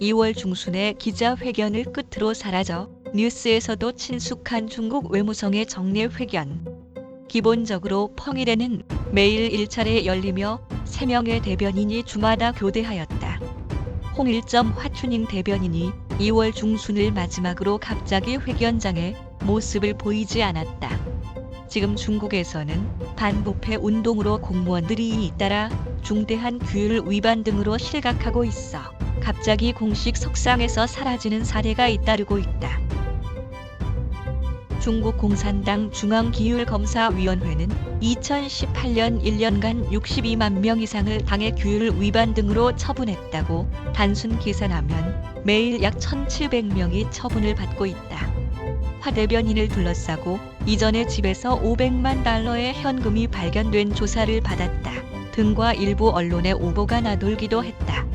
2월 중순에 기자회견을 끝으로 사라져 뉴스에서도 친숙한 중국 외무성의 정례회견. 기본적으로 평일에는 매일 1차례 열리며 3명의 대변인이 주마다 교대하였다. 홍일점 화춘잉 대변인이 2월 중순을 마지막으로 갑자기 회견장에 모습을 보이지 않았다. 지금 중국에서는 반부패 운동으로 공무원들이 잇따라 중대한 규율 위반 등으로 실각하고 있어 갑자기 공식 석상에서 사라지는 사례가 잇따르고 있다. 중국 공산당 중앙기율검사위원회는 2018년 1년간 62만 명 이상을 당의 규율 위반 등으로 처분했다고 단순 계산하면 매일 약 1,700명이 처분을 받고 있다. 화 대변인을 둘러싸고 이전에 집에서 500만 달러의 현금이 발견된 조사를 받았다 등과 일부 언론의 오보가 나돌기도 했다.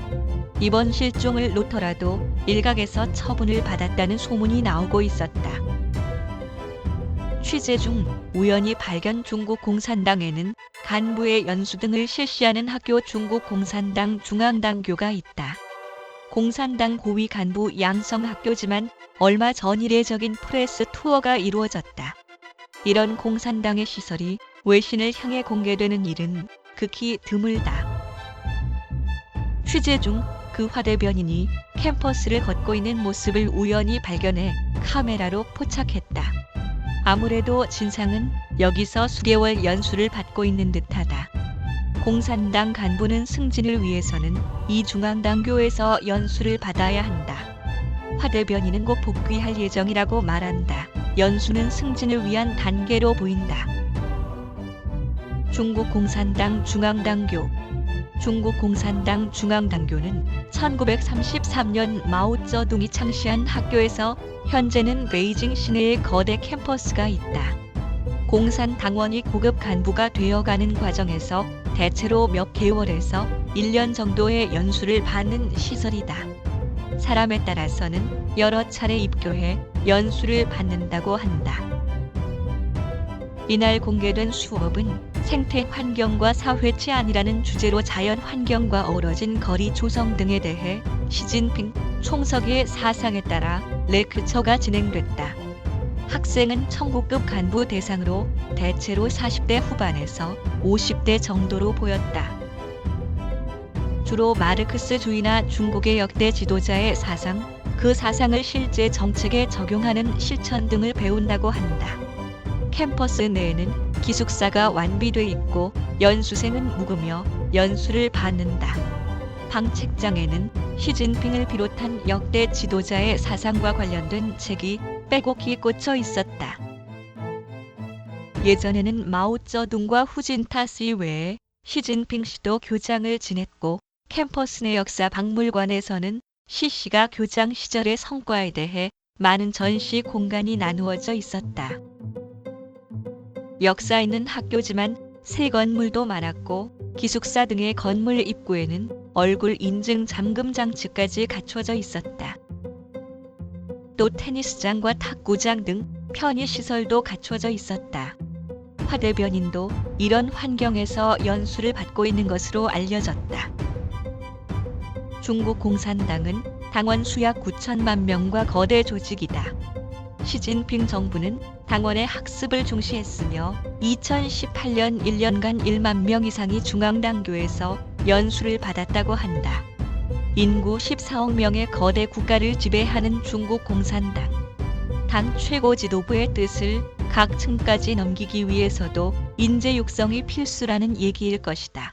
이번 실종을 놓더라도 일각에서 처분을 받았다는 소문이 나오고 있었다. 취재 중 우연히 발견 중국 공산당에는 간부의 연수 등을 실시하는 학교 중국 공산당 중앙당교가 있다. 공산당 고위 간부 양성 학교지만 얼마 전 이례적인 프레스 투어가 이루어졌다. 이런 공산당의 시설이 외신을 향해 공개되는 일은 극히 드물다. 취재 중 그 화 대변인이 캠퍼스를 걷고 있는 모습을 우연히 발견해 카메라로 포착했다. 아무래도 진상은 여기서 수개월 연수를 받고 있는 듯하다. 공산당 간부는 승진을 위해서는 이 중앙당교에서 연수를 받아야 한다. 화 대변인은 곧 복귀할 예정이라고 말한다. 연수는 승진을 위한 단계로 보인다. 중국 공산당 중앙당교. 중국 공산당 중앙당교는 1933년 마오쩌둥이 창시한 학교에서 현재는 베이징 시내에 거대 캠퍼스가 있다. 공산당원이 고급 간부가 되어가는 과정에서 대체로 몇 개월에서 1년 정도의 연수를 받는 시설이다. 사람에 따라서는 여러 차례 입교해 연수를 받는다고 한다. 이날 공개된 수업은 생태 환경과 사회 치안이라는 주제로 자연 환경과 어우러진 거리 조성 등에 대해 시진핑 총석의 사상에 따라 레크처가 진행됐다. 학생은 청구급 간부 대상으로 대체로 40대 후반에서 50대 정도로 보였다. 주로 마르크스주의나 중국의 역대 지도자의 사상, 그 사상을 실제 정책에 적용하는 실천 등을 배운다고 한다. 캠퍼스 내에는 기숙사가 완비돼 있고 연수생은 묵으며 연수를 받는다. 방 책장에는 시진핑을 비롯한 역대 지도자의 사상과 관련된 책이 빼곡히 꽂혀 있었다. 예전에는 마오쩌둥과 후진타스 외에 시진핑 씨도 교장을 지냈고 캠퍼스 내 역사 박물관에서는 시 씨가 교장 시절의 성과에 대해 많은 전시 공간이 나누어져 있었다. 역사 있는 학교지만 새 건물도 많았고 기숙사 등의 건물 입구에는 얼굴 인증 잠금 장치까지 갖춰져 있었다. 또 테니스장과 탁구장 등 편의시설도 갖춰져 있었다. 화 대변인도 이런 환경에서 연수를 받고 있는 것으로 알려졌다. 중국 공산당은 당원 수 약 9천만 명과 거대 조직이다. 시진핑 정부는 당원의 학습을 중시했으며 2018년 1년간 1만 명 이상이 중앙당교에서 연수를 받았다고 한다. 인구 14억 명의 거대 국가를 지배하는 중국 공산당. 당 최고 지도부의 뜻을 각 층까지 넘기기 위해서도 인재 육성이 필수라는 얘기일 것이다.